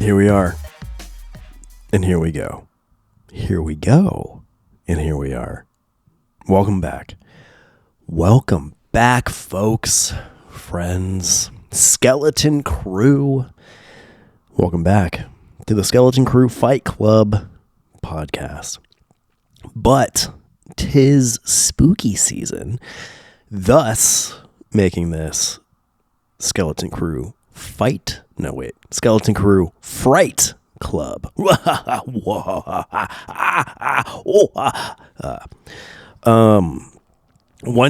here we are. And here we go. Here we go. And here we are. Welcome back. Welcome back, folks, friends, Skeleton Crew. Welcome back to the Skeleton Crew Fight Club podcast. But 'tis spooky season, thus making this Skeleton Crew Skeleton Crew Fright Club. One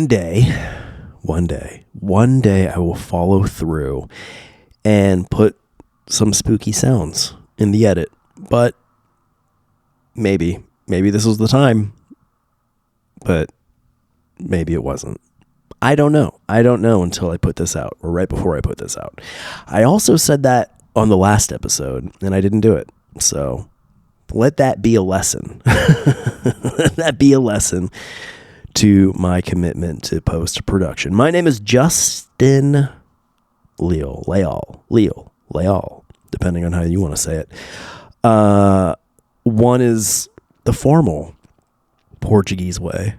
day I will follow through and put some spooky sounds in the edit, but maybe this was the time, but maybe it wasn't. I don't know until I put this out, or right before I put this out. I also said that on the last episode, and I didn't do it. So let that be a lesson. Let that be a lesson to my commitment to post-production. My name is Justin Leal, depending on how you want to say it. One is the formal Portuguese way,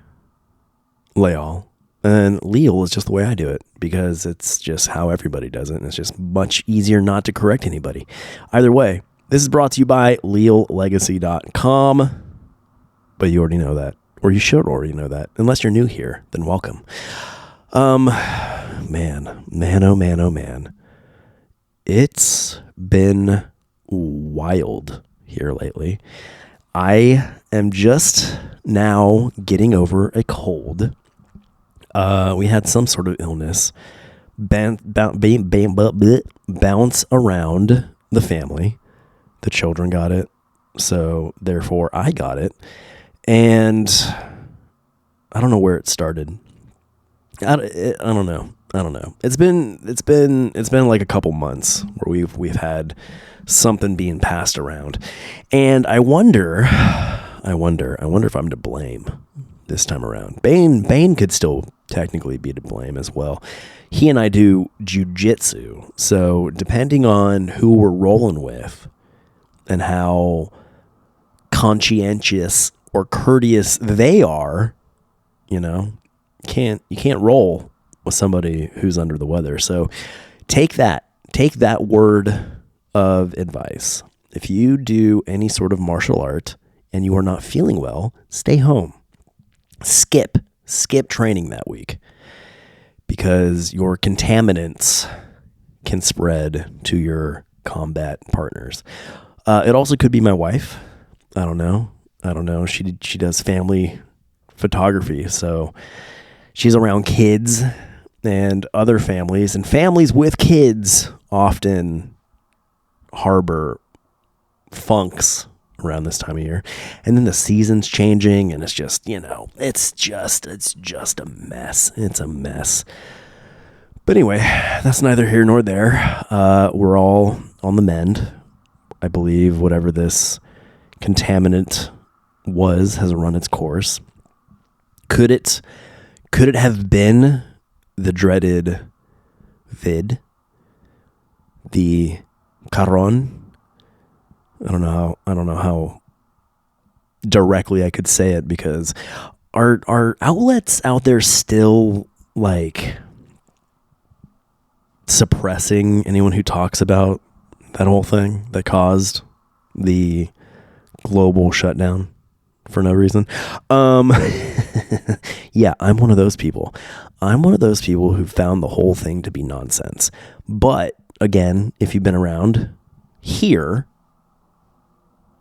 Leal. And Leal is just the way I do it, because it's just how everybody does it, and it's just much easier not to correct anybody. Either way, this is brought to you by LealLegacy.com, but you already know that, or you should already know that. Unless you're new here, then welcome. Man. It's been wild here lately. I am just now getting over a cold. We had some sort of illness bounce around the family. The children got it, so therefore I got it, and I don't know where it started. I don't know. It's been like a couple months where we've had something being passed around, and I wonder if I'm to blame this time around. Bane could still technically be to blame as well. He and I do Jiu-Jitsu, so depending on who we're rolling with and how conscientious or courteous they are, you can't roll with somebody who's under the weather. So take that word of advice. If you do any sort of martial art and you are not feeling well, stay home. Skip training that week, because your contaminants can spread to your combat partners. It also could be my wife. I don't know. She does family photography, so she's around kids and other families, and families with kids often harbor funks around this time of year. And then the season's changing, and it's just a mess. It's a mess. But anyway, that's neither here nor there. We're all on the mend. I believe whatever this contaminant has run its course. Could it have been the dreaded vid? The Caron? I don't know how directly I could say it, because are outlets out there still like suppressing anyone who talks about that whole thing that caused the global shutdown for no reason? Yeah, I'm one of those people. I'm one of those people who found the whole thing to be nonsense. But again, if you've been around here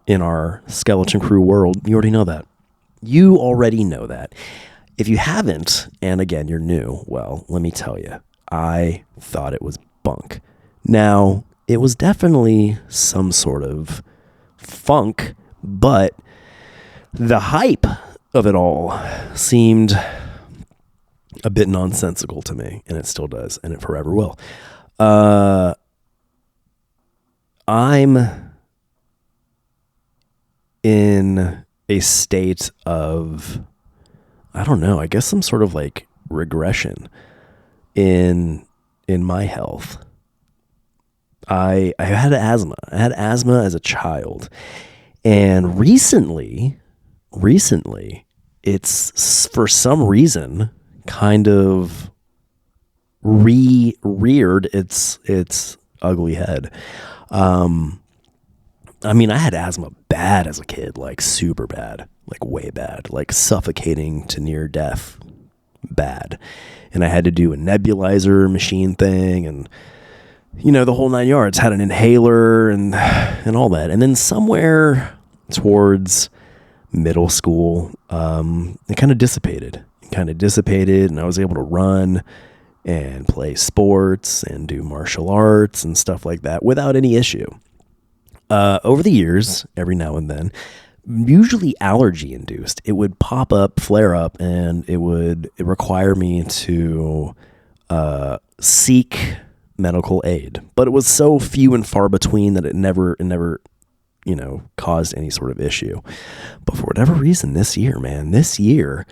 in our Skeleton Crew world, you already know that. If you haven't, and again, you're new, well, let me tell you, I thought it was bunk. Now, it was definitely some sort of funk, but the hype of it all seemed a bit nonsensical to me, and it still does, and it forever will. I'm in a state of, I don't know, I guess some sort of like regression in my health. I had asthma. I had asthma as a child. And recently, it's for some reason kind of reared its ugly head. I mean, I had asthma bad as a kid, like super bad, like way bad, like suffocating to near death bad. And I had to do a nebulizer machine thing and, you know, the whole 9 yards. Had an inhaler and all that. And then somewhere towards middle school, it kind of dissipated. And I was able to run and play sports and do martial arts and stuff like that without any issue. Over the years, every now and then, usually allergy induced, it would pop up, flare up, and it require me to seek medical aid. But it was so few and far between that it never, you know, caused any sort of issue. But for whatever reason, this year,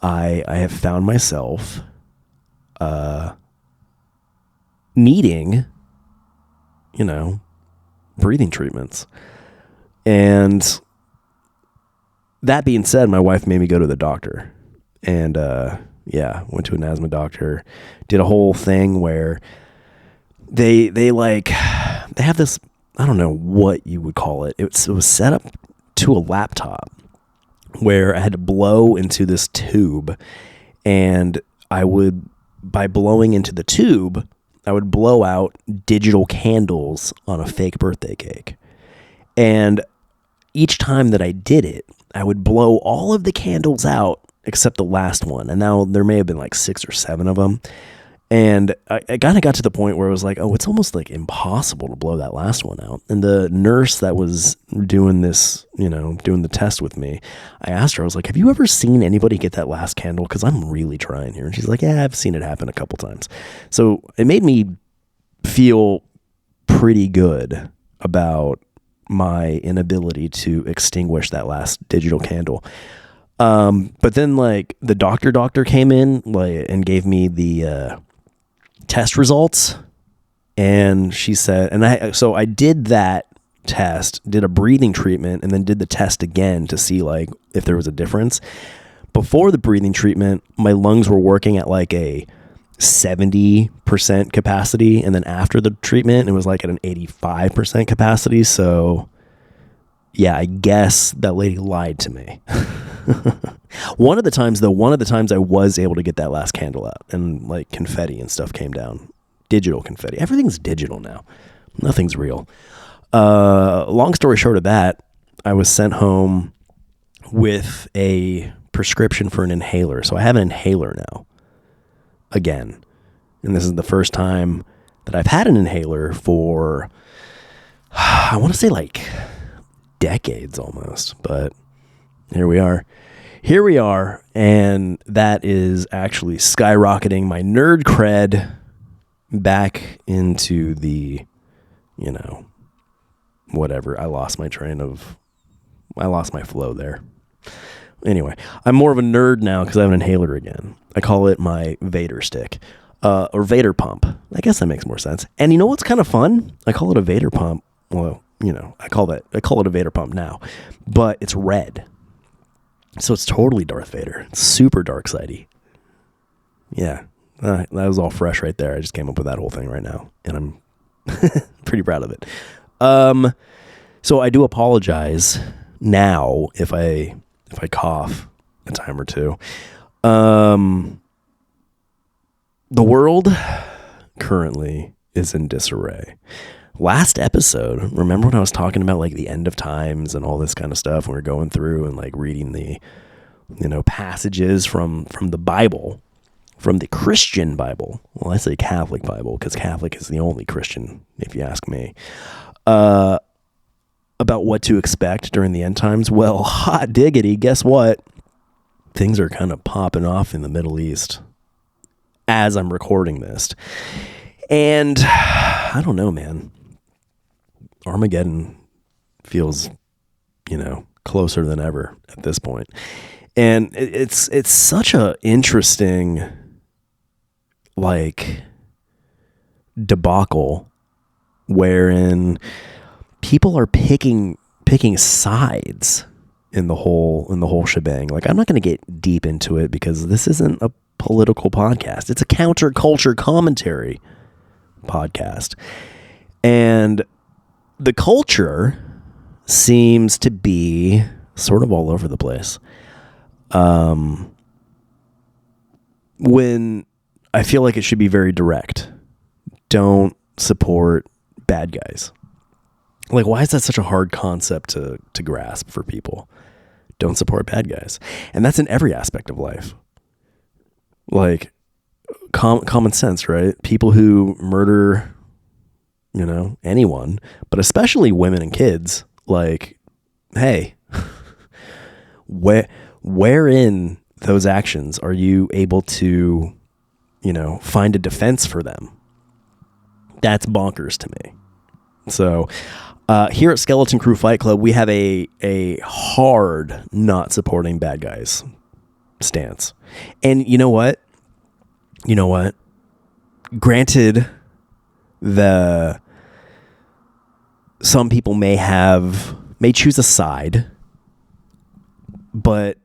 I have found myself needing, you know, breathing treatments. And that being said, my wife made me go to the doctor. And went to an asthma doctor, did a whole thing where they have this, I don't know what you would call it. It was set up to a laptop where I had to blow into this tube, and by blowing into the tube, I would blow out digital candles on a fake birthday cake. And each time that I did it, I would blow all of the candles out except the last one. And now there may have been like 6 or 7 of them. And I kind of got to the point where it was like, oh, it's almost like impossible to blow that last one out. And the nurse that was doing this, you know, doing the test with me, I asked her, I was like, have you ever seen anybody get that last candle? Because I'm really trying here. And she's like, yeah, I've seen it happen a couple times. So it made me feel pretty good about my inability to extinguish that last digital candle. But then like the doctor came in and gave me the test results, and she said, and I did that test, did a breathing treatment, and then did the test again to see like if there was a difference. Before the breathing treatment, my lungs were working at like a 70% capacity, and then after the treatment, it was like at an 85% capacity. So yeah, I guess that lady lied to me. One of the times I was able to get that last candle out, and like confetti and stuff came down. Digital confetti. Everything's digital now. Nothing's real. Long story short of that, I was sent home with a prescription for an inhaler. So I have an inhaler now. Again. And this is the first time that I've had an inhaler for, I want to say like decades almost, but here we are, and that is actually skyrocketing my nerd cred back into the, you know, whatever. I lost my flow there. Anyway, I'm more of a nerd now because I have an inhaler again. I call it my Vader stick, or Vader pump. I guess that makes more sense. And you know what's kind of fun? I call it a Vader pump. Well, you know, I call it a Vader pump now, but it's red. So it's totally Darth Vader. It's super dark sidey. Yeah, that was all fresh right there. I just came up with that whole thing right now, and I'm pretty proud of it. So I do apologize now if I cough a time or two. The world currently is in disarray. Last episode, remember when I was talking about like the end of times and all this kind of stuff? We were going through and like reading the, you know, passages from the Bible, from the Christian Bible. Well, I say Catholic Bible because Catholic is the only Christian, if you ask me. About what to expect during the end times. Well, hot diggity, guess what? Things are kind of popping off in the Middle East as I'm recording this. And I don't know, man. Armageddon feels, you know, closer than ever at this point. And it's such a interesting, like, debacle wherein people are picking sides in the whole shebang. Like, I'm not going to get deep into it because this isn't a political podcast. It's a counterculture commentary podcast. And the culture seems to be sort of all over the place. When I feel like it should be very direct. Don't support bad guys. Like, why is that such a hard concept to grasp for people? Don't support bad guys. And that's in every aspect of life. Like, common sense, right? People who murder, anyone, but especially women and kids, like, hey, wherein those actions are you able to, find a defense for them? That's bonkers to me. So, here at Skeleton Crew Fight Club, we have a hard not supporting bad guys stance. And you know what? Granted, some people may choose a side, but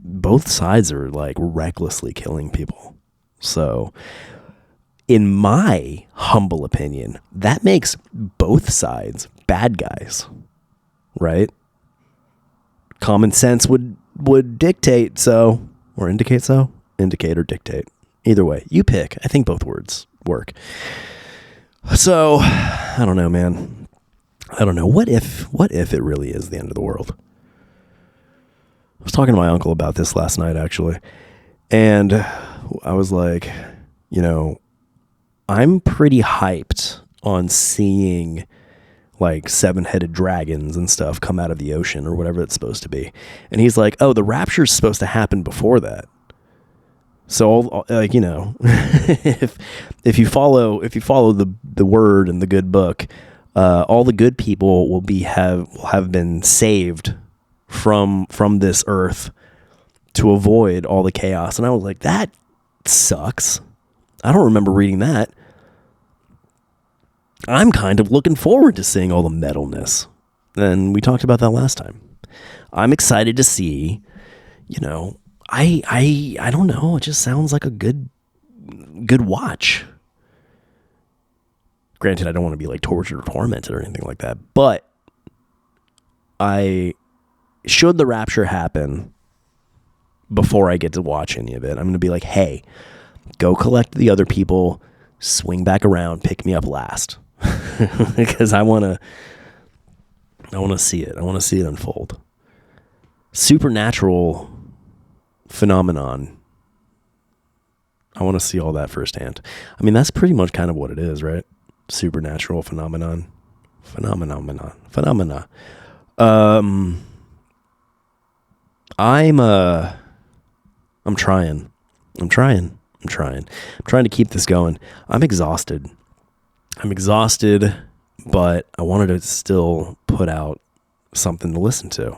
both sides are like recklessly killing people. So, in my humble opinion, that makes both sides bad guys, right? Common sense would dictate so, or indicate so, indicate or dictate. Either way, you pick. I think both words work. So, I don't know, man. I don't know. What if it really is the end of the world? I was talking to my uncle about this last night, actually. And I was like, I'm pretty hyped on seeing like 7-headed dragons and stuff come out of the ocean or whatever it's supposed to be. And he's like, oh, the rapture's supposed to happen before that. So, like, if you follow the word and the good book, all the good people will have been saved from this earth to avoid all the chaos. And I was like, that sucks. I don't remember reading that. I'm kind of looking forward to seeing all the metalness. And we talked about that last time. I'm excited to see, I don't know. It just sounds like a good watch. Granted, I don't want to be like tortured or tormented or anything like that, but should the rapture happen before I get to watch any of it, I'm going to be like, hey, go collect the other people, swing back around, pick me up last. Because I want to see it. I want to see it unfold. Supernatural phenomenon. I want to see all that firsthand. I mean, that's pretty much kind of what it is, right? Supernatural phenomena. I'm trying to keep this going. I'm exhausted, but I wanted to still put out something to listen to.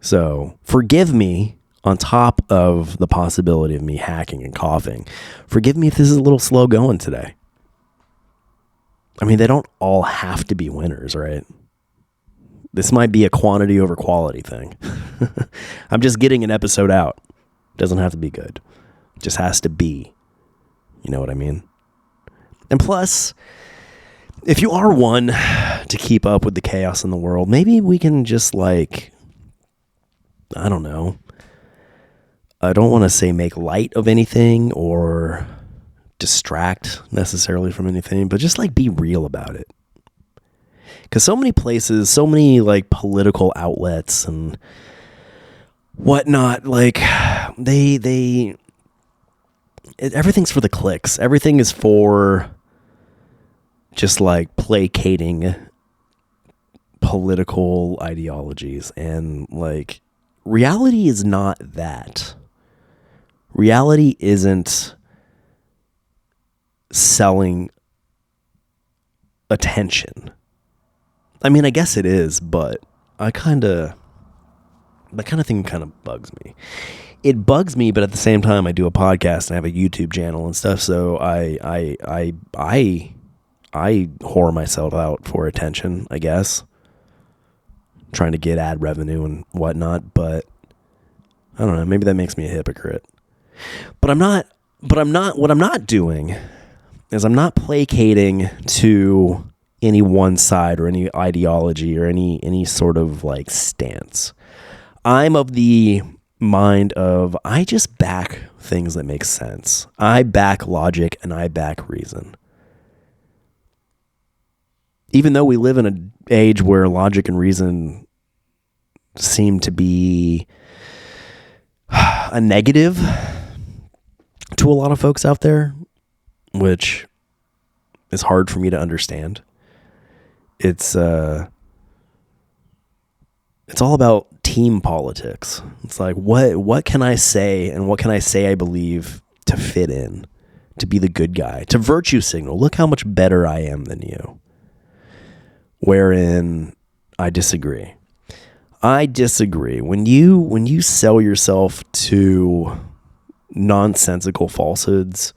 So forgive me, on top of the possibility of me hacking and coughing, forgive me if this is a little slow going today. I mean, they don't all have to be winners, right? This might be a quantity over quality thing. I'm just getting an episode out. Doesn't have to be good. It just has to be. You know what I mean? And plus, if you are one to keep up with the chaos in the world, maybe we can just like, I don't know. I don't want to say make light of anything or distract necessarily from anything, but just like be real about it. Because so many places, so many like political outlets and whatnot, like everything's for the clicks. Everything is for just like placating political ideologies. And like reality is not that. Reality isn't selling attention. I mean, I guess it is, but that kind of thing kind of bugs me. It bugs me, but at the same time, I do a podcast and I have a YouTube channel and stuff. So I I whore myself out for attention, I guess, trying to get ad revenue and whatnot, but I don't know, maybe that makes me a hypocrite. But what I'm not doing is I'm not placating to any one side or any ideology or any sort of like stance. I'm of the mind of I just back things that make sense. I back logic and I back reason. Even though we live in an age where logic and reason seem to be a negative to a lot of folks out there, which is hard for me to understand. It's all about team politics. It's like, what can I say and what can I say I believe to fit in, to be the good guy, to virtue signal. Look how much better I am than you. Wherein I disagree. When you sell yourself to nonsensical falsehoods,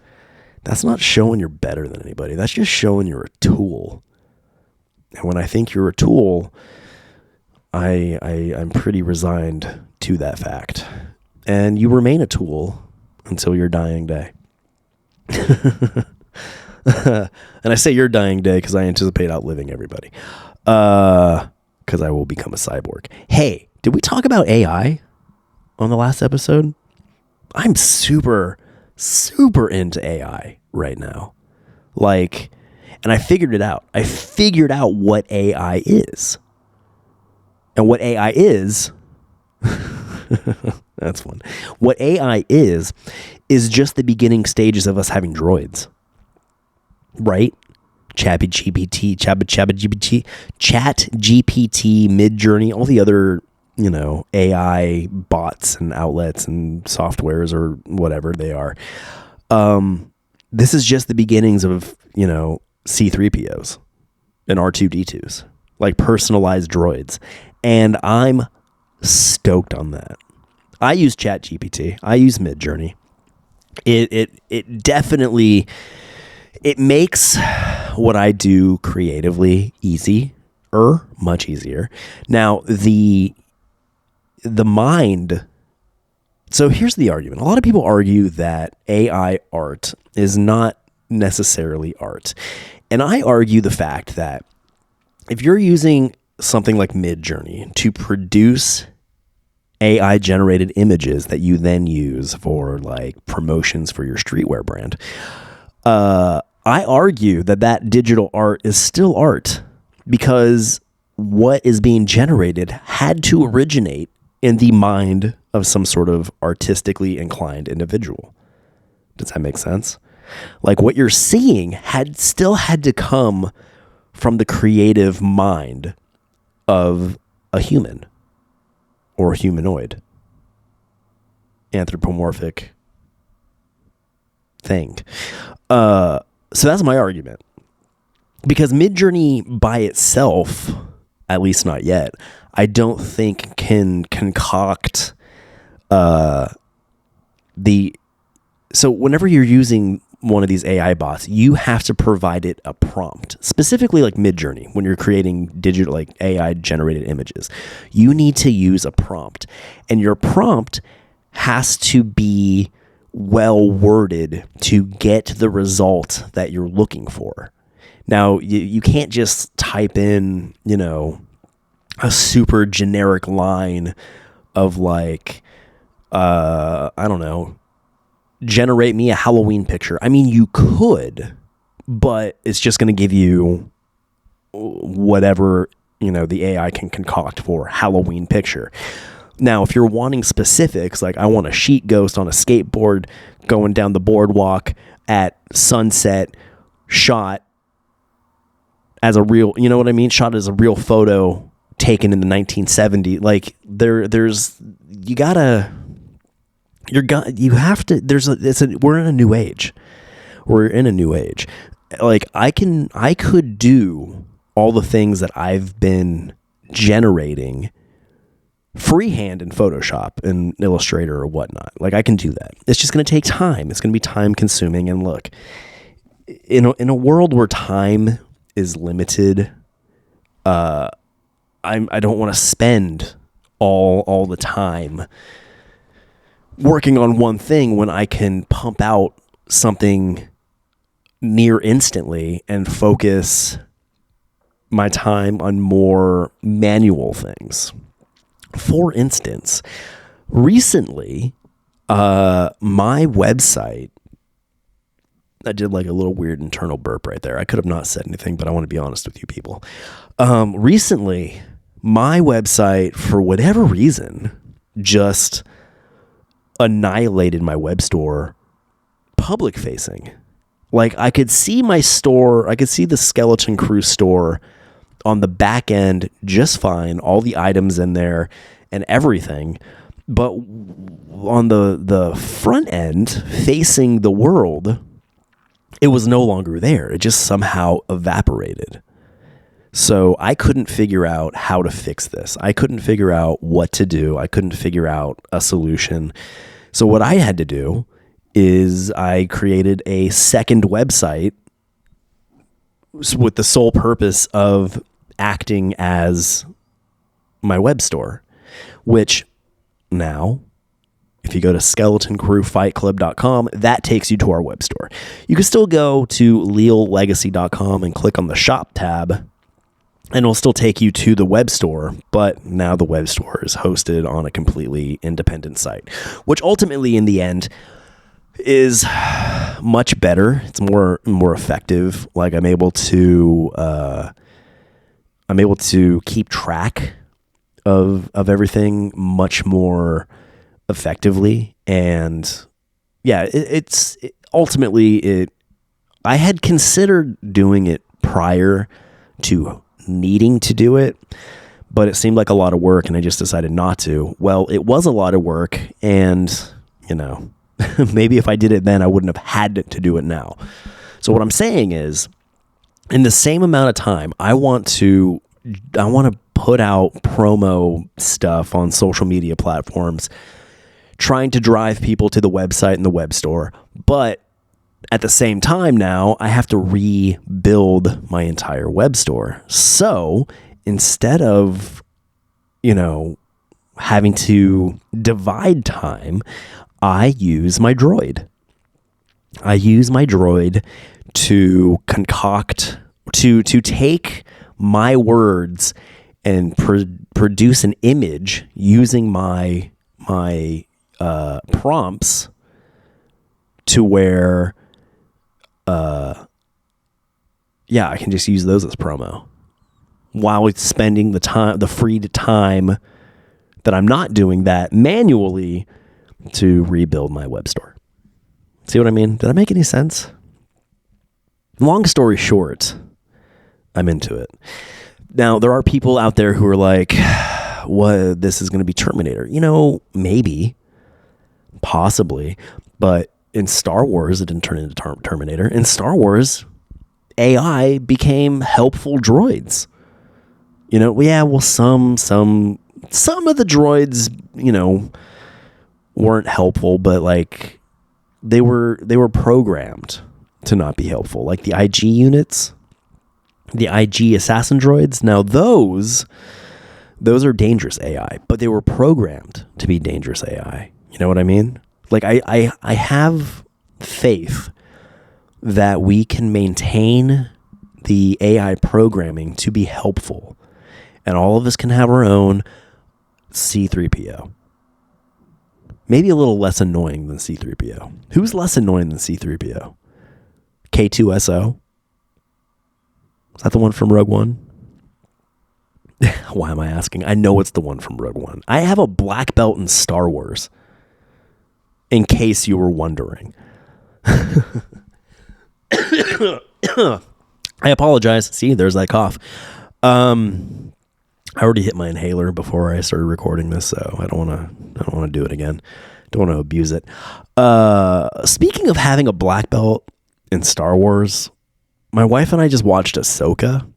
that's not showing you're better than anybody. That's just showing you're a tool. And when I think you're a tool, I'm pretty resigned to that fact. And you remain a tool until your dying day. And I say your dying day because I anticipate outliving everybody. Because I will become a cyborg. Hey, did we talk about AI on the last episode? I'm super, super into AI right now. Like, and I figured it out. I figured out what AI is. And what AI is, that's fun. What AI is just the beginning stages of us having droids. Right? Chat-GPT, Mid-Journey, all the other, AI bots and outlets and softwares or whatever they are. This is just the beginnings of, C-3POs and R2-D2s, like personalized droids. And I'm stoked on that. I use Chat-GPT. I use Mid-Journey. It definitely, it makes what I do creatively much easier. Now, the mind. So here's the argument. A lot of people argue that AI art is not necessarily art. And I argue the fact that if you're using something like Mid-Journey to produce AI generated images that you then use for like promotions for your streetwear brand, I argue that digital art is still art because what is being generated had to originate in the mind of some sort of artistically inclined individual. Does that make sense? Like what you're seeing still had to come from the creative mind of a human or a humanoid, anthropomorphic thing. So that's my argument. Because Mid-Journey by itself, at least not yet, I don't think can concoct so whenever you're using one of these AI bots, you have to provide it a prompt. Specifically like Mid-Journey, when you're creating digital like AI generated images, you need to use a prompt. And your prompt has to be well worded to get the result that you're looking for. Now, you can't just type in, a super generic line of like, I don't know, generate me a Halloween picture. I mean, you could, but it's just going to give you whatever, the AI can concoct for Halloween picture. Now, if you're wanting specifics, like I want a sheet ghost on a skateboard going down the boardwalk at sunset, shot as a real, you know what I mean? Shot as a real photo taken in the 1970s. Like we're in a new age. We're in a new age. Like I could do all the things that I've been generating freehand in Photoshop and Illustrator or whatnot. Like I can do that. It's just going to take time. It's going to be time consuming. And look, in a world where time is limited. I don't want to spend all the time working on one thing when I can pump out something near instantly and focus my time on more manual things. For instance, recently, my website, I did like a little weird internal burp right there. I could have not said anything, but I want to be honest with you people. Recently, my website, for whatever reason, just annihilated my web store public facing. Like, I could see my store, I could see the Skeleton Crew store on the back end just fine, all the items in there and everything. But on the front end, facing the world, it was no longer there. It just somehow evaporated. So I couldn't figure out how to fix this. I couldn't figure out what to do. I couldn't figure out a solution. So what I had to do is I created a second website with the sole purpose of acting as my web store, which now, if you go to skeletoncrewfightclub.com, that takes you to our web store. You can still go to leallegacy.com and click on the shop tab, and it'll still take you to the web store, but now the web store is hosted on a completely independent site, which ultimately in the end is much better. It's more effective. Like, I'm able to keep track of everything much more effectively. And yeah, ultimately I had considered doing it prior to needing to do it, but it seemed like a lot of work and I just decided not to. Well, it was a lot of work, and maybe if I did it then, I wouldn't have had to do it now. So what I'm saying is, in the same amount of time, I want to put out promo stuff on social media platforms, trying to drive people to the website and the web store. But at the same time now, I have to rebuild my entire web store. So instead of, having to divide time, I use my droid. I use my droid to concoct, to take my words and produce an image using my prompts to where, I can just use those as promo while spending the free time that I'm not doing that manually to rebuild my web store. See what I mean? Did I make any sense? Long story short, I'm into it. Now, there are people out there who are like, what, this is going to be Terminator. Maybe, possibly, but in Star Wars, it didn't turn into Terminator. In Star Wars, AI became helpful droids. Some of the droids, weren't helpful, but like they were programmed to not be helpful. Like the IG units, the IG assassin droids. Now those are dangerous AI, but they were programmed to be dangerous AI. You know what I mean? Like I have faith that we can maintain the AI programming to be helpful, and all of us can have our own C-3PO. Maybe a little less annoying than C-3PO. Who's less annoying than C-3PO? K2SO? Is that the one from Rogue One? Why am I asking? I know it's the one from Rogue One. I have a black belt in Star Wars, in case you were wondering. I apologize. See, there's that cough. I already hit my inhaler before I started recording this, so I don't want to do it again. Don't want to abuse it. Speaking of having a black belt in Star Wars, my wife and I just watched Ahsoka,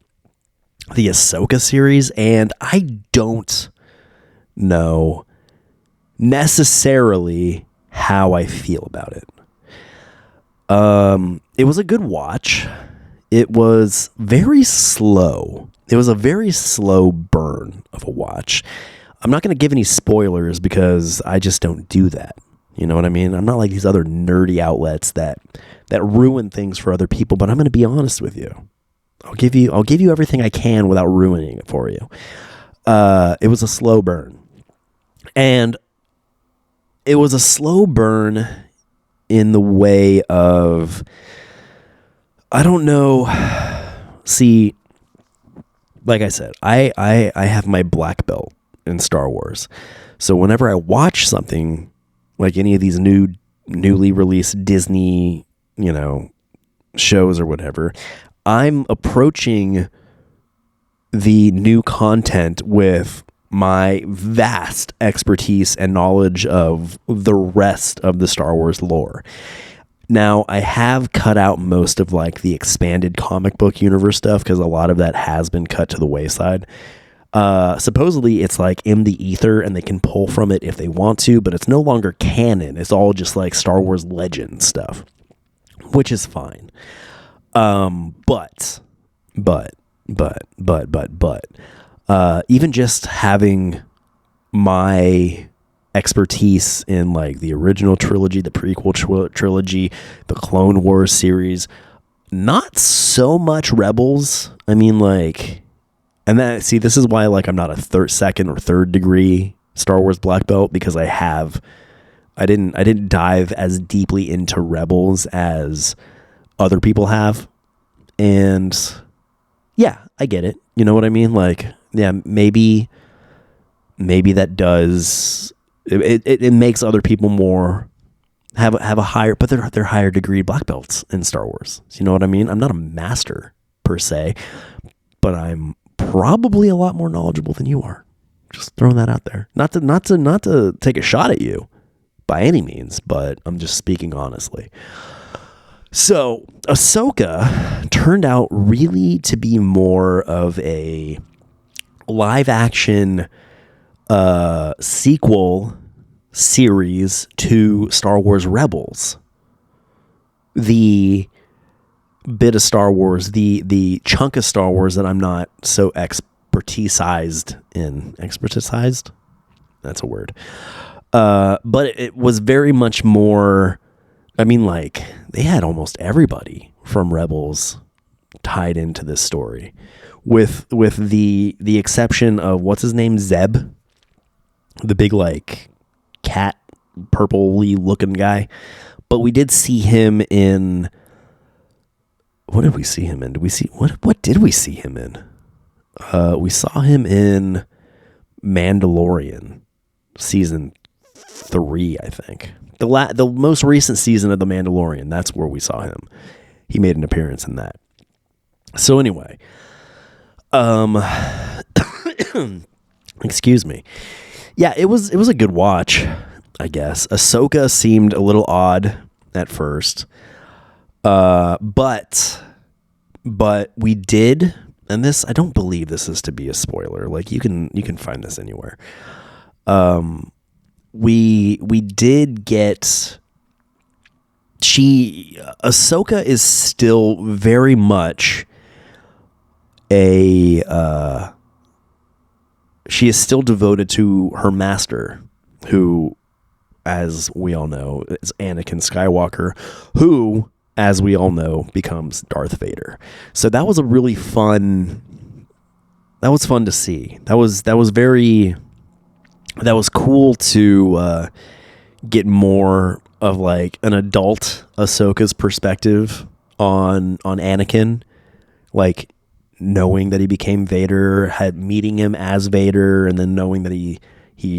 the Ahsoka series, and I don't know necessarily how I feel about it. It was a good watch. it was very slow. It was a very slow burn of a watch. I'm not going to give any spoilers because I just don't do that. You know what I mean? I'm not like these other nerdy outlets that ruin things for other people, but I'm going to be honest with you. I'll give you everything I can without ruining it for you. It was a slow burn. And it was a slow burn in the way of, I don't know. See, like I said, I have my black belt in Star Wars. So whenever I watch something like any of these newly released Disney, shows or whatever, I'm approaching the new content with my vast expertise and knowledge of the rest of the Star Wars lore. Now, I have cut out most of like the expanded comic book universe stuff because a lot of that has been cut to the wayside. Supposedly it's like in the ether and they can pull from it if they want to, but it's no longer canon. It's all just like Star Wars legend stuff, which is fine. But even just having my expertise in like the original trilogy, the prequel trilogy, the Clone Wars series, not so much Rebels. I mean, like, and that, see, this is why like I'm not a second or third degree Star Wars black belt, because I didn't dive as deeply into Rebels as other people have. And yeah, I get it. You know what I mean? Like, yeah, maybe that does it makes other people more have a higher, but they're higher degree black belts in Star Wars. So you know what I mean? I'm not a master per se, but I'm probably a lot more knowledgeable than you are. Just throwing that out there. Not to take a shot at you by any means, but I'm just speaking honestly. So Ahsoka turned out really to be more of a live action sequel series to Star Wars Rebels. The bit of Star Wars, the chunk of Star Wars that I'm not so expertisized in. Expertisized? That's a word. But it was very much more, I mean, like, they had almost everybody from Rebels tied into this story, with the exception of, what's his name, Zeb, the big like cat purpley looking guy. But we did see him in, what did we see him in? What did we see him in? We saw him in Mandalorian season 3, I think. The most recent season of The Mandalorian, that's where we saw him. He made an appearance in that. So anyway, excuse me. Yeah, it was a good watch, I guess. Ahsoka seemed a little odd at first. But we did, and this, I don't believe this is to be a spoiler. Like, you can find this anywhere. We did get, Ahsoka is still very much she is still devoted to her master, who, as we all know, is Anakin Skywalker, who, as we all know, becomes Darth Vader. So that was fun to see. That was cool to get more of like an adult Ahsoka's perspective on Anakin, like knowing that he became Vader, meeting him as Vader, and then knowing that he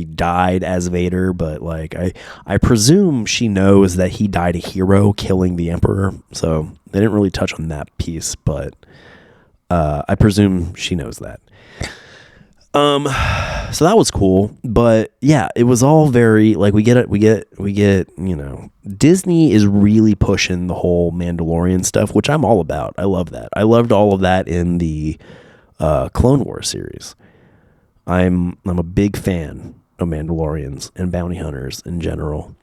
died as Vader. But like I presume she knows that he died a hero, killing the Emperor. So they didn't really touch on that piece, but I presume she knows that. So that was cool, but yeah, it was all very, like, we get, Disney is really pushing the whole Mandalorian stuff, which I'm all about. I love that. I loved all of that in the Clone Wars series. I'm a big fan of Mandalorians and bounty hunters in general.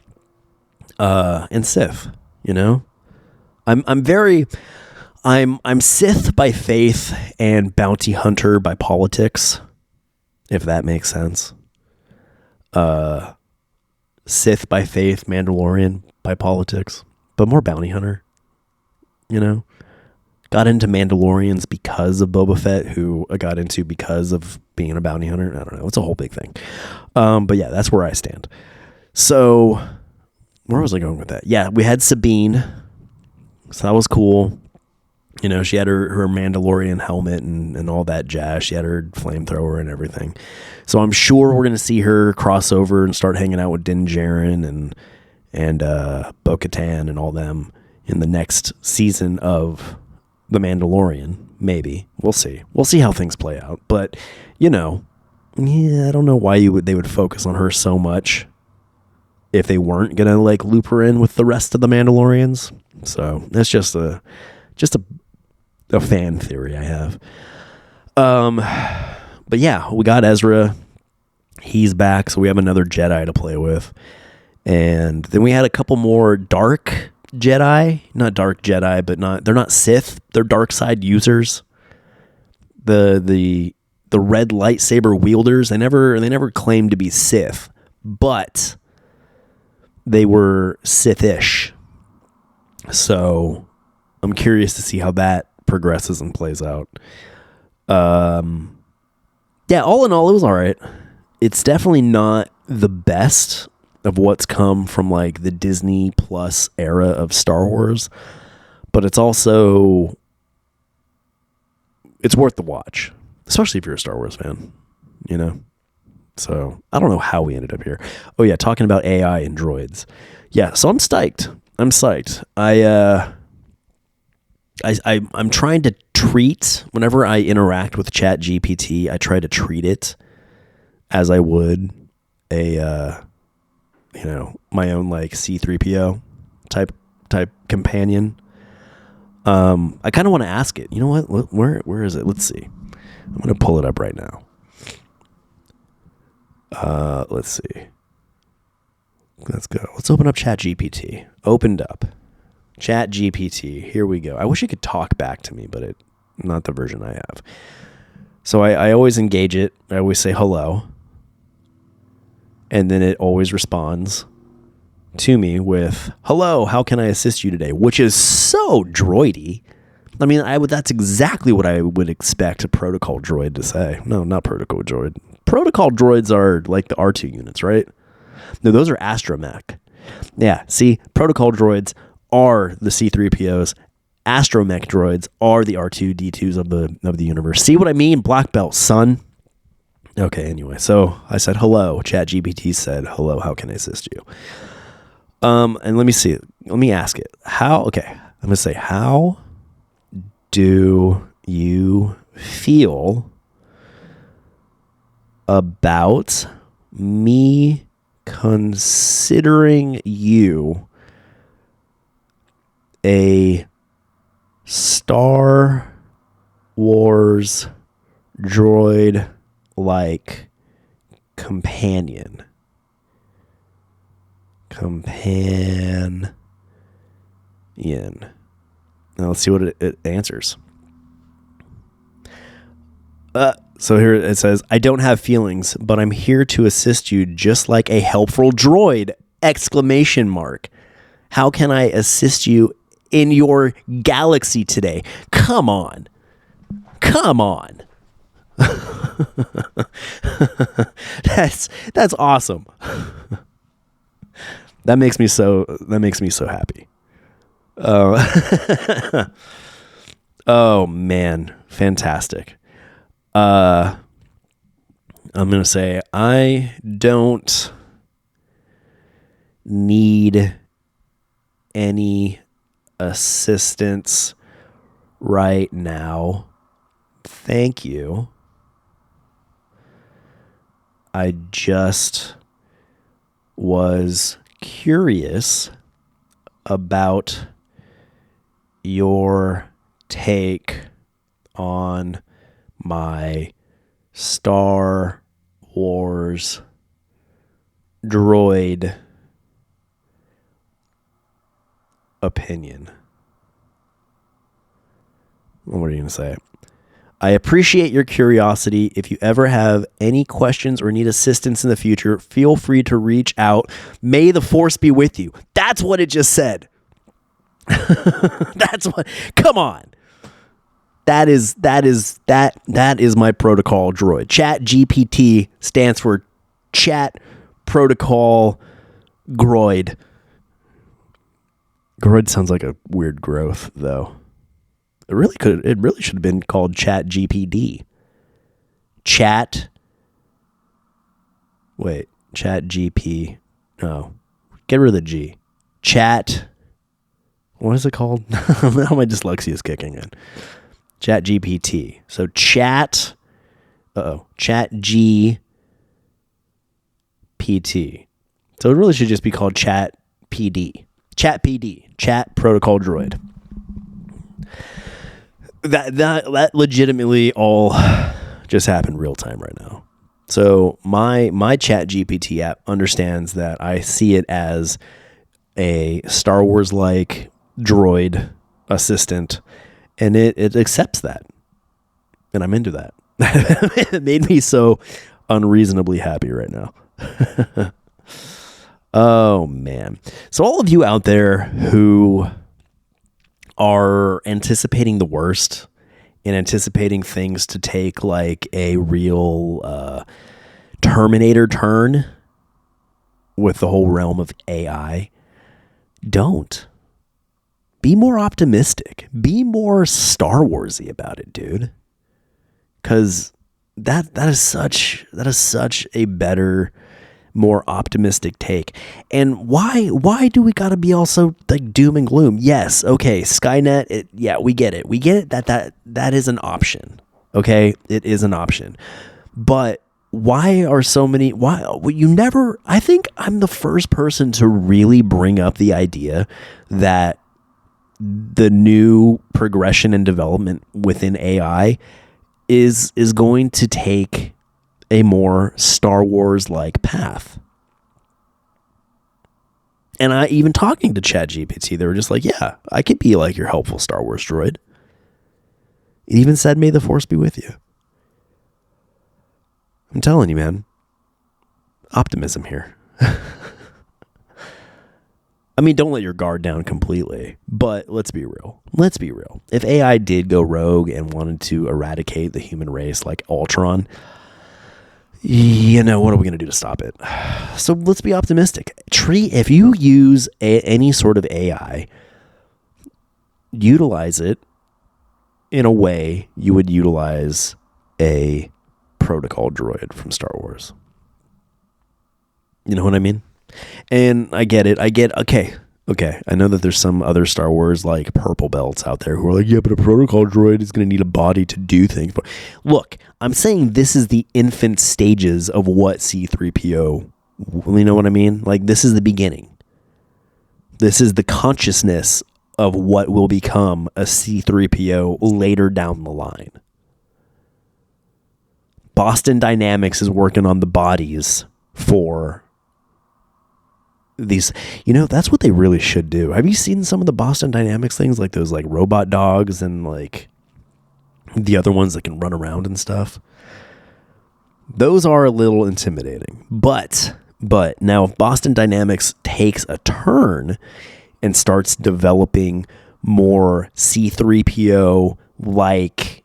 And Sith, I'm I'm Sith by faith and bounty hunter by politics, if that makes sense. Sith by faith, Mandalorian by politics, but more bounty hunter, you know? Got into Mandalorians because of Boba Fett, who I got into because of being a bounty hunter. I don't know. It's a whole big thing. But yeah, that's where I stand. So where was I going with that? Yeah, we had Sabine. So that was cool. You know, she had her Mandalorian helmet and all that jazz. She had her flamethrower and everything. So I'm sure we're going to see her cross over and start hanging out with Din Djarin and Bo-Katan and all them in the next season of The Mandalorian. Maybe. We'll see. We'll see how things play out. But, you know, yeah, I don't know why they would focus on her so much if they weren't going to, like, loop her in with the rest of the Mandalorians. So that's just a fan theory I have. But yeah, we got Ezra. He's back, so we have another Jedi to play with. And then we had a couple more dark Jedi. Not dark Jedi, but they're not Sith. They're dark side users. The red lightsaber wielders, they never claimed to be Sith, but they were Sith-ish. So I'm curious to see how that progresses and plays out. Yeah, all in all, it was all right. It's definitely not the best of what's come from like the Disney Plus era of Star Wars, but it's also, it's worth the watch, especially if you're a Star Wars fan, you know? So I don't know how we ended up here. Oh yeah, talking about AI and droids. Yeah, so I'm psyched. I'm trying to treat, whenever I interact with Chat-GPT, I try to treat it as I would my own like C-3PO type companion. I kind of want to ask it. You know what? Where is it? Let's see. I'm going to pull it up right now. Let's see. Let's go. Let's open up Chat-GPT. Opened up. Chat-GPT. Here we go. I wish it could talk back to me, but not the version I have. So I always engage it. I always say hello. And then it always responds to me with, hello, how can I assist you today? Which is so droidy. I mean, that's exactly what I would expect a protocol droid to say. No, not protocol droid. Protocol droids are like the R2 units, right? No, those are astromech. Yeah, see, protocol droids are the C-3POs. Astromech droids are the R2-D2s of the universe. See what I mean? Black belt, son. Okay, anyway, so I said hello. ChatGPT said, hello, how can I assist you? And let me see. Let me ask it. I'm going to say, how do you feel about me considering you a Star Wars droid like companion? Now let's see what it answers. So here it says, I don't have feelings, but I'm here to assist you just like a helpful droid! ! How can I assist you in your galaxy today? Come on. That's awesome. That makes me so happy. Oh man, fantastic. I'm going to say I don't need any assistance right now. Thank you. I just was curious about your take on my Star Wars droid opinion. What are you going to say? I appreciate your curiosity. If you ever have any questions or need assistance in the future, feel free to reach out. May the force be with you. That's what it just said. That's what. Come on. That is my protocol droid. Chat GPT stands for Chat Protocol Groid. Groid sounds like a weird growth, though. It really should have been called Chat GPD. Chat GP. No. Get rid of the G. Chat. What is it called? Now my dyslexia is kicking in. Chat GPT. So Chat GPT. So it really should just be called Chat PD. Chat PD. Chat Protocol Droid. That legitimately all just happened real time right now. So my Chat GPT app understands that I see it as a Star Wars like droid assistant, and it accepts that, and I'm into that. It made me so unreasonably happy right now. Oh man. So all of you out there who are anticipating the worst and anticipating things to take like a real Terminator turn with the whole realm of AI, don't. Be more optimistic. Be more Star Warsy about it, dude. Because that is such a better, more optimistic take. And why do we gotta be all so like doom and gloom? Yes, okay, Skynet, we get it. We get it that is an option. Okay, it is an option. But why are so many? I think I'm the first person to really bring up the idea that the new progression and development within AI is going to take a more Star Wars like path. And I even talking to ChatGPT, they were just like, yeah, I could be like your helpful Star Wars droid. It even said, may the force be with you. I'm telling you, man. Optimism here. I mean, don't let your guard down completely, but let's be real. Let's be real. If AI did go rogue and wanted to eradicate the human race like Ultron, you know, what are we going to do to stop it? So let's be optimistic. If you use any sort of AI, utilize it in a way you would utilize a protocol droid from Star Wars. You know what I mean? And I get it. Okay. I know that there's some other Star Wars like purple belts out there who are like, yeah, but a protocol droid is going to need a body to do things. But look, I'm saying this is the infant stages of what C-3PO, you know what I mean? Like, this is the beginning. This is the consciousness of what will become a C-3PO later down the line. Boston Dynamics is working on the bodies for these, you know, that's what they really should do. Have you seen some of the Boston Dynamics things, like those like robot dogs and like the other ones that can run around and stuff? Those are a little intimidating. But now if Boston Dynamics takes a turn and starts developing more C-3PO like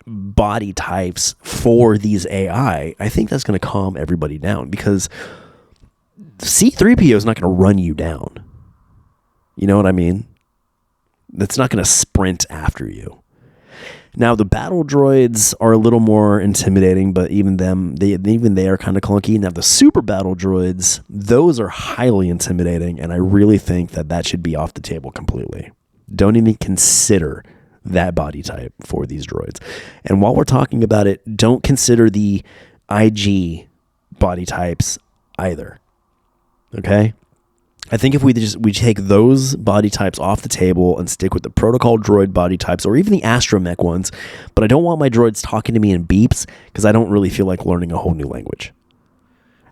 body types for these AI, I think that's going to calm everybody down, because C-3PO is not going to run you down. You know what I mean? That's not going to sprint after you. Now, the battle droids are a little more intimidating, but even they are kind of clunky. Now, the super battle droids, those are highly intimidating, and I really think that should be off the table completely. Don't even consider that body type for these droids. And while we're talking about it, don't consider the IG body types either. Okay? I think if we take those body types off the table and stick with the protocol droid body types, or even the astromech ones, but I don't want my droids talking to me in beeps, because I don't really feel like learning a whole new language.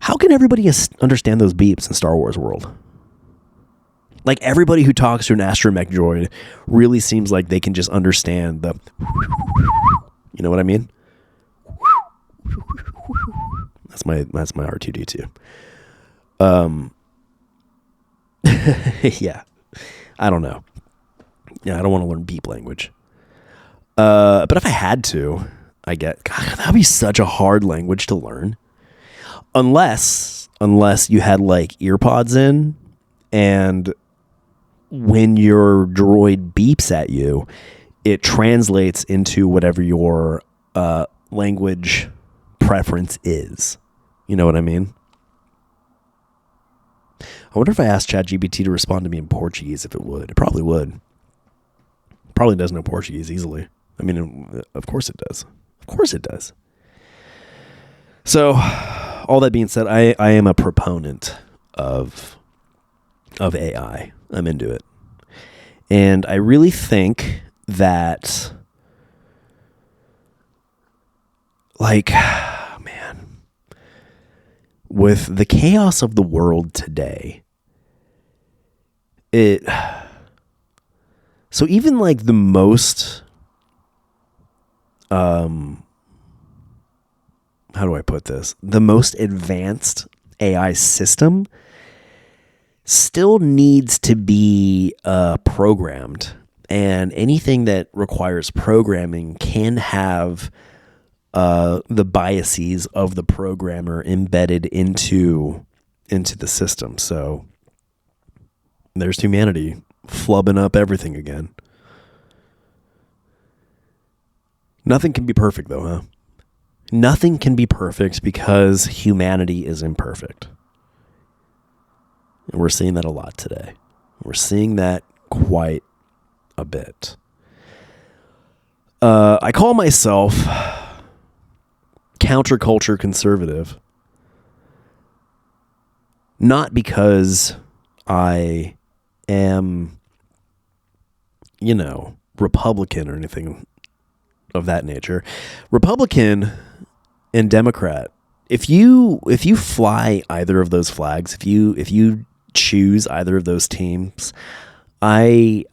How can everybody understand those beeps in Star Wars world? Like everybody who talks to an astromech droid really seems like they can just understand the, you know what I mean? That's my R2D2. Yeah. I don't know. Yeah, I don't want to learn beep language. But if I had to, God, that'd be such a hard language to learn. Unless you had like earpods in, and when your droid beeps at you, it translates into whatever your language preference is. You know what I mean? I wonder if I asked ChatGPT to respond to me in Portuguese, if it would. It probably would. It probably does know Portuguese easily. I mean, of course it does. Of course it does. So, all that being said, I am a proponent of AI. I'm into it. And I really think that, like, man, with the chaos of the world today, so even like the most, how do I put this? The most advanced AI system still needs to be programmed, and anything that requires programming can have the biases of the programmer embedded into the system. So there's humanity flubbing up everything again. Nothing can be perfect though, huh? Nothing can be perfect because humanity is imperfect. And we're seeing that a lot today. We're seeing that quite a bit. I call myself counterculture conservative. Not because I am, Republican or anything of that nature. Republican and Democrat, if you fly either of those flags, if you choose either of those teams, I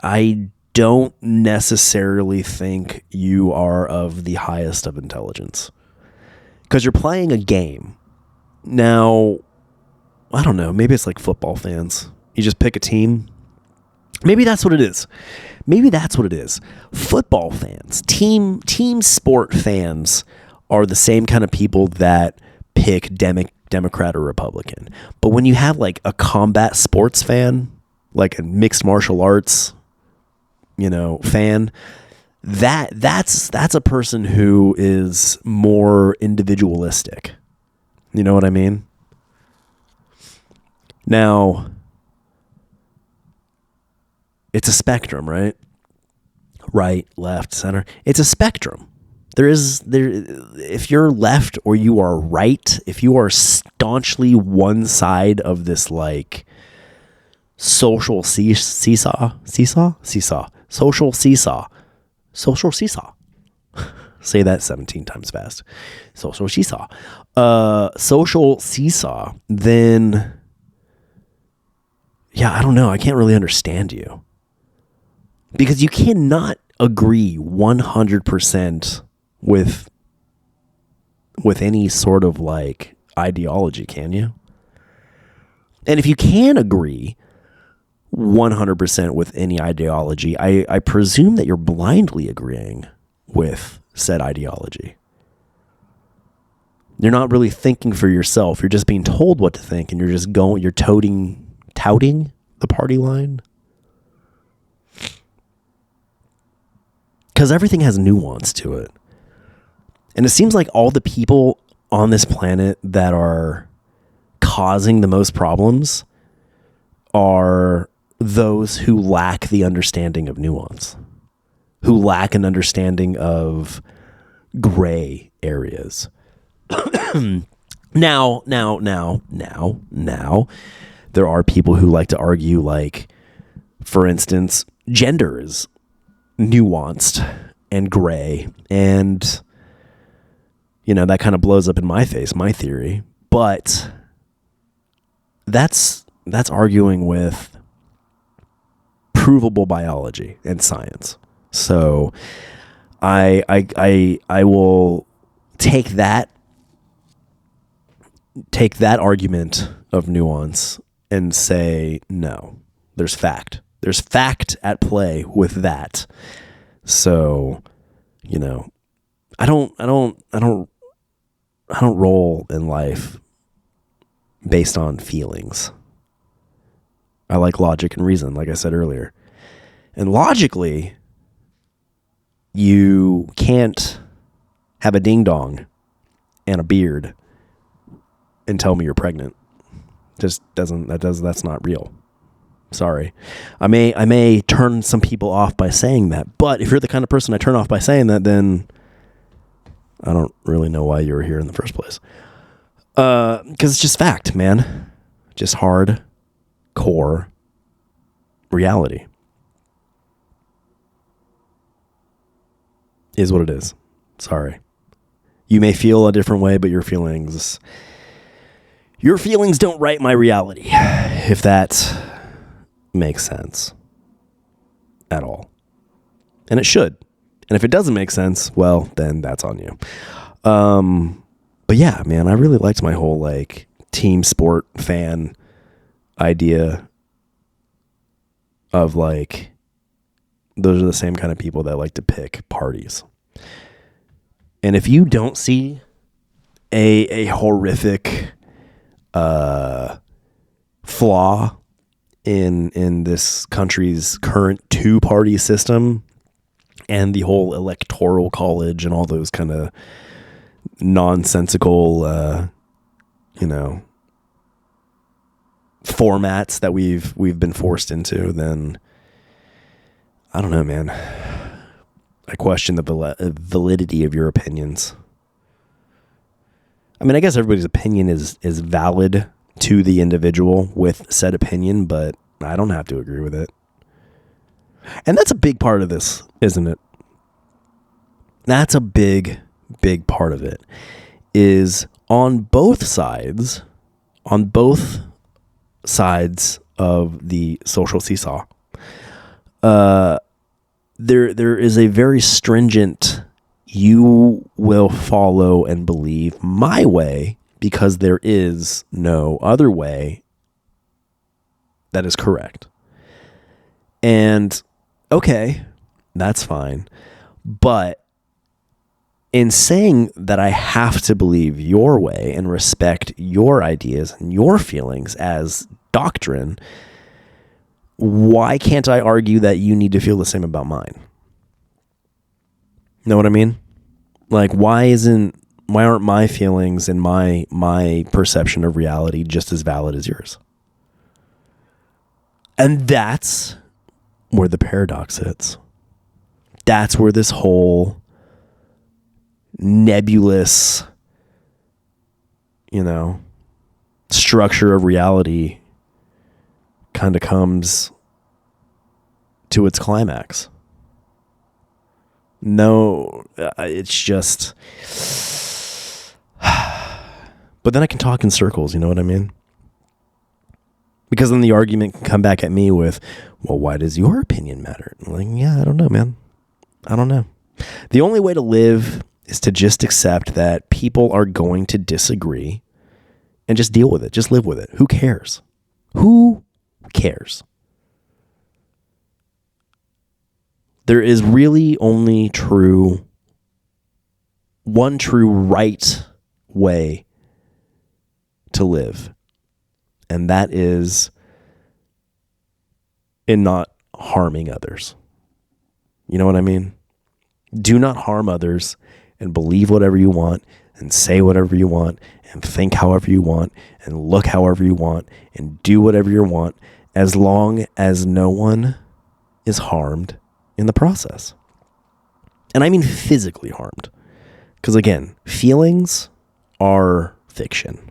don't necessarily think you are of the highest of intelligence, because you're playing a game. Now, I don't know, maybe it's like football fans. You just pick a team. Maybe that's what it is. Football fans, team sport fans are the same kind of people that pick Democrat or Republican. But when you have like a combat sports fan, like a mixed martial arts, fan, that's a person who is more individualistic. You know what I mean? Now, it's a spectrum, right? Right, left, center. It's a spectrum. If you're left or you are right, if you are staunchly one side of this like social seesaw. Say that 17 times fast. Social seesaw. Then, yeah, I don't know. I can't really understand you. Because you cannot agree 100% with any sort of like ideology, can you? And if you can agree 100% with any ideology, I presume that you're blindly agreeing with said ideology. You're not really thinking for yourself. You're just being told what to think, and you're touting the party line. Because everything has nuance to it. And it seems like all the people on this planet that are causing the most problems are those who lack the understanding of nuance, who lack an understanding of gray areas. Now, there are people who like to argue, like, for instance, gender is nuanced and gray, and that kind of blows up in my face, my theory. But that's arguing with provable biology and science. So I will take that argument of nuance and say, no, there's fact. There's fact at play with that. So, I don't roll in life based on feelings. I like logic and reason, like I said earlier. And logically, you can't have a ding dong and a beard and tell me you're pregnant. That's not real. Sorry. I may turn some people off by saying that, but if you're the kind of person I turn off by saying that, then I don't really know why you were here in the first place. Because it's just fact, man. Just hard core reality. Is what it is. Sorry. You may feel a different way, but your feelings don't write my reality, if that makes sense at all. And it should. And if it doesn't make sense, well, then that's on you. But yeah, man, I really liked my whole like team sport fan idea of like, those are the same kind of people that like to pick parties. And if you don't see a horrific flaw in this country's current two-party system and the whole electoral college and all those kind of nonsensical formats that we've been forced into, then I don't know, man. I question the validity of your opinions. I mean, I guess everybody's opinion is valid to the individual with said opinion, but I don't have to agree with it. And that's a big part of this, isn't it? That's a big part of it, is on both sides of the social seesaw, there is a very stringent, you will follow and believe my way because there is no other way that is correct. And okay, that's fine. But in saying that I have to believe your way and respect your ideas and your feelings as doctrine, why can't I argue that you need to feel the same about mine? Know what I mean? Like, why aren't my feelings and my perception of reality just as valid as yours? And that's where the paradox sits. That's where this whole nebulous, structure of reality kind of comes to its climax. No, it's just... But then I can talk in circles, you know what I mean? Because then the argument can come back at me with, well, why does your opinion matter? I'm like, yeah, I don't know, man. I don't know. The only way to live is to just accept that people are going to disagree and just deal with it. Just live with it. Who cares? Who cares? There is really only one true right way to live. And that is in not harming others. You know what I mean? Do not harm others and believe whatever you want and say whatever you want and think however you want and look however you want and do whatever you want, as long as no one is harmed in the process. And I mean physically harmed. Because again, feelings are fiction.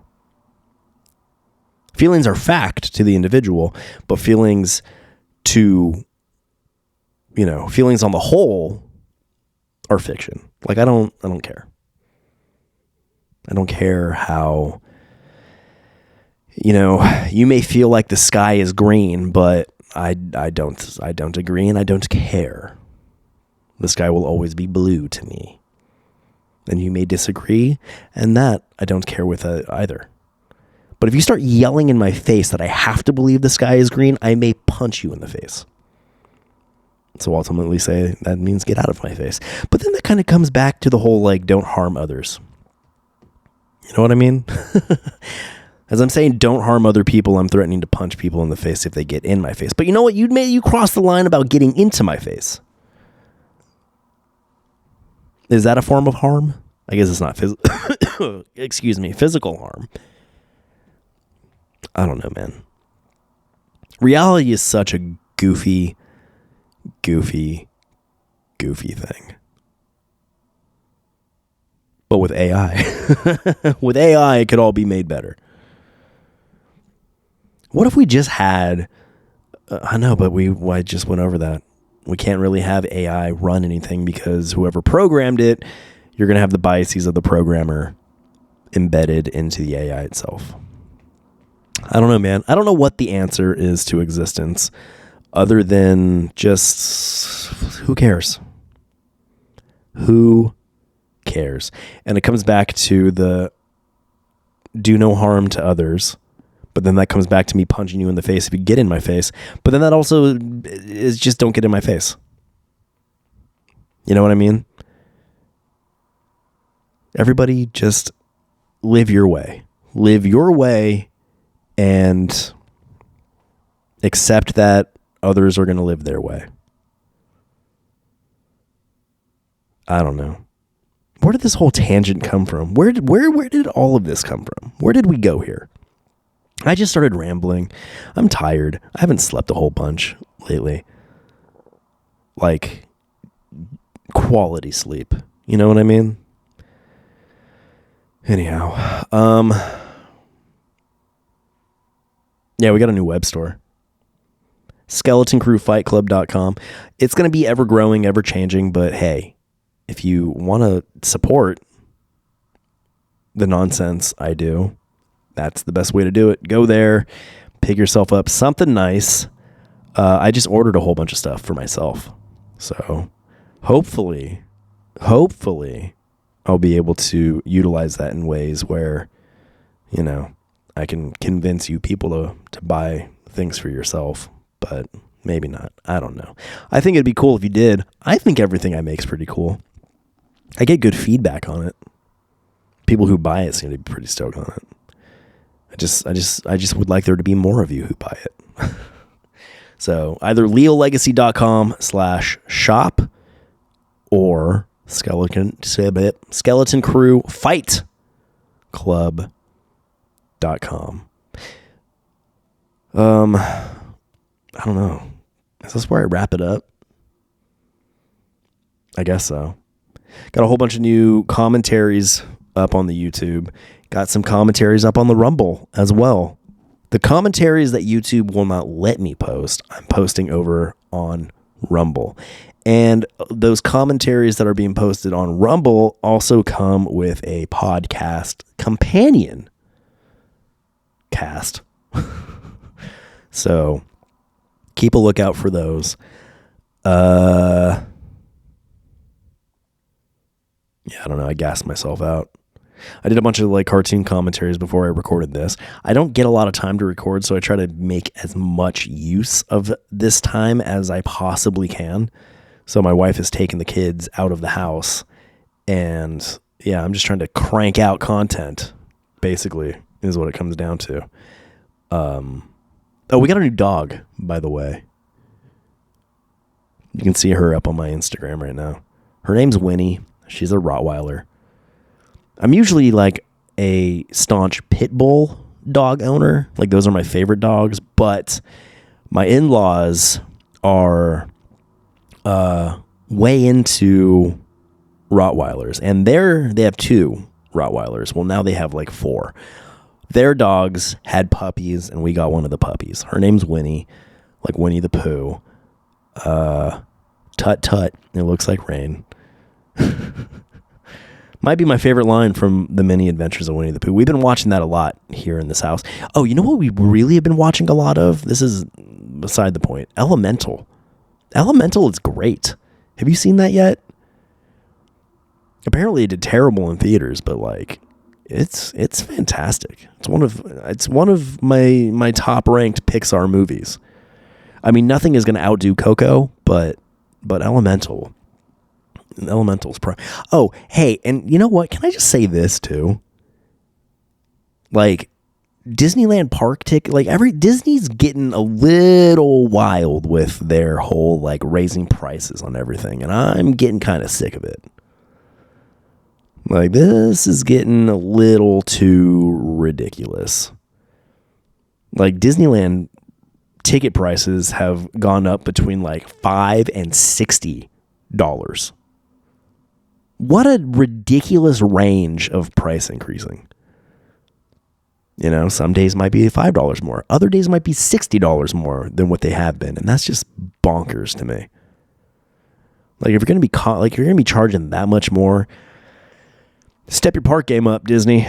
Feelings are fact to the individual, but feelings on the whole are fiction. Like, I don't care. I don't care how, you may feel like the sky is green, but I don't agree, and I don't care. The sky will always be blue to me. And you may disagree, and that I don't care with either. But if you start yelling in my face that I have to believe the sky is green, I may punch you in the face. So ultimately say that means get out of my face. But then that kind of comes back to the whole, like, don't harm others. You know what I mean? As I'm saying, don't harm other people, I'm threatening to punch people in the face if they get in my face. But you know what? You cross the line about getting into my face. Is that a form of harm? I guess it's not physical harm. I don't know, man. Reality is such a goofy thing. But with AI, it could all be made better. What if we just had, I know, but I just went over that. We can't really have AI run anything because whoever programmed it, you're going to have the biases of the programmer embedded into the AI itself. I don't know, man. I don't know what the answer is to existence other than just who cares? Who cares? And it comes back to the do no harm to others. But then that comes back to me punching you in the face if you get in my face. But then that also is just don't get in my face. You know what I mean? Everybody just live your way. Live your way and accept that others are going to live their way. I don't know. Where did this whole tangent come from? Where did all of this come from? Where did we go here? I just started rambling. I'm tired. I haven't slept a whole bunch lately. Like, quality sleep. You know what I mean? Anyhow. Yeah, we got a new web store. SkeletonCrewFightClub.com. It's going to be ever growing, ever changing, but hey, if you want to support the nonsense I do, that's the best way to do it. Go there, pick yourself up something nice. I just ordered a whole bunch of stuff for myself. So hopefully I'll be able to utilize that in ways where, you know, I can convince you people to buy things for yourself, but maybe not. I don't know. I think it'd be cool if you did. I think everything I make is pretty cool. I get good feedback on it. People who buy it seem to be pretty stoked on it. I just would like there to be more of you who buy it. So either leallegacy.com/shop or Skeleton Crew Fight Club.com. I don't know. Is this where I wrap it up? I guess so. Got a whole bunch of new commentaries up on the YouTube. Got some commentaries up on the Rumble as well. The commentaries that YouTube will not let me post, I'm posting over on Rumble. And those commentaries that are being posted on Rumble also come with a podcast companion cast. So keep a lookout for those. Yeah, I don't know. I gassed myself out. I did a bunch of like cartoon commentaries before I recorded this. I don't get a lot of time to record, so I try to make as much use of this time as I possibly can. So my wife has taken the kids out of the house, and yeah, I'm just trying to crank out content, basically, is what it comes down to. Oh, we got a new dog, by the way. You can see her up on my Instagram right now. Her name's Winnie. She's a Rottweiler. I'm usually like a staunch pit bull dog owner. Like those are my favorite dogs, but my in-laws are way into Rottweilers, and they have 2 Rottweilers. Well, now they have like 4. Their dogs had puppies, and we got one of the puppies. Her name's Winnie, like Winnie the Pooh. Tut tut, it looks like rain. Might be my favorite line from the many adventures of Winnie the Pooh. We've been watching that a lot here in this house. Oh, you know what we really have been watching a lot of? This is beside the point. Elemental is great. Have you seen that yet? Apparently it did terrible in theaters, but like it's fantastic. It's one of my top ranked Pixar movies. I mean, nothing is going to outdo Coco, but Elemental's Oh, hey, and you know what? Can I just say this too? Like Disneyland park ticket, like Disney's getting a little wild with their whole like raising prices on everything, and I'm getting kind of sick of it. Like, this is getting a little too ridiculous. Like, Disneyland ticket prices have gone up between like $5 and $60. What a ridiculous range of price increasing. You know, some days might be $5 more. Other days might be $60 more than what they have been. And that's just bonkers to me. Like, if you're going to be charging that much more, step your park game up, Disney.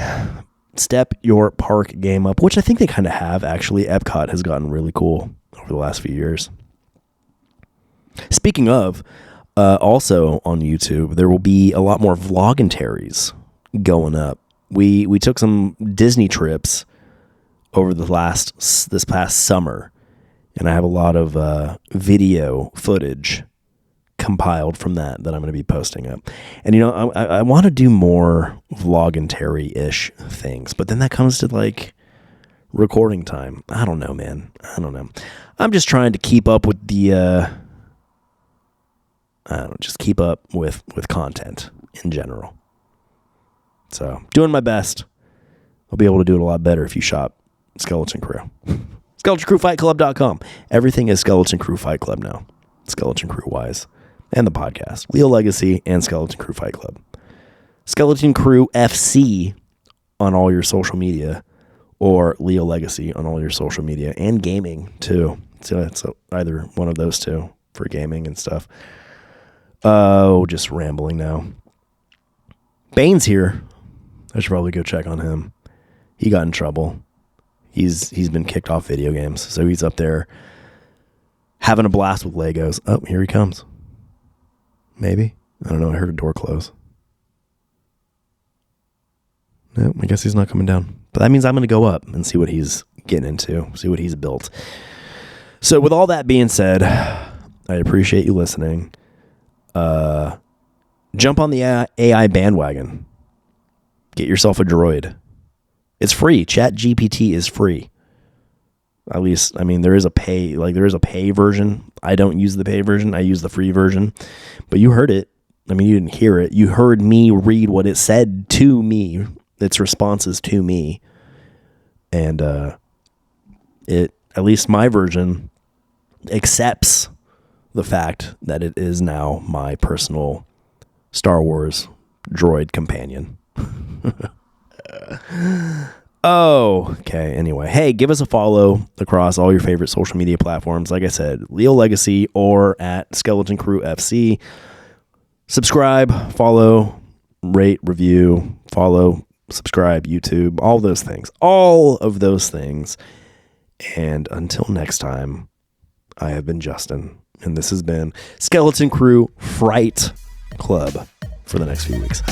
Step your park game up, which I think they kind of have, actually. Epcot has gotten really cool over the last few years. Speaking of, also on YouTube, there will be a lot more vloggentaries going up. We took some Disney trips over this past summer, and I have a lot of video footage compiled from that I'm going to be posting up. And you know, I want to do more vloggantary-ish things, but then that comes to like recording time. I don't know, man. I don't know. I'm just trying to keep up with the just keep up with content in general. So, doing my best. I'll be able to do it a lot better if you shop Skeleton Crew. SkeletonCrewFightClub.com. Everything is Skeleton Crew Fight Club now. Skeleton Crew wise. And the podcast. Leal Legacy and Skeleton Crew Fight Club. Skeleton Crew FC on all your social media, or Leal Legacy on all your social media, and gaming too. So it's either one of those two for gaming and stuff. Oh, just rambling now. Bane's here. I should probably go check on him. He got in trouble. He's been kicked off video games, so he's up there having a blast with Legos. Oh, here he comes. Maybe. I don't know. I heard a door close. No, I guess he's not coming down. But that means I'm going to go up and see what he's getting into, see what he's built. So with all that being said, I appreciate you listening. Jump on the AI bandwagon. Get yourself a droid. It's free. Chat-GPT is free. At least, I mean, there is a pay version. I don't use the pay version. I use the free version. But you heard it. I mean, you didn't hear it. You heard me read what it said to me, its responses to me. And at least my version accepts the fact that it is now my personal Star Wars droid companion. Oh, okay. Anyway, hey, give us a follow across all your favorite social media platforms. Like I said, Leal Legacy or at Skeleton Crew FC. Subscribe, follow, rate, review, follow, subscribe, YouTube, all those things. All of those things. And until next time, I have been Justin, and this has been Skeleton Crew Fright Club for the next few weeks.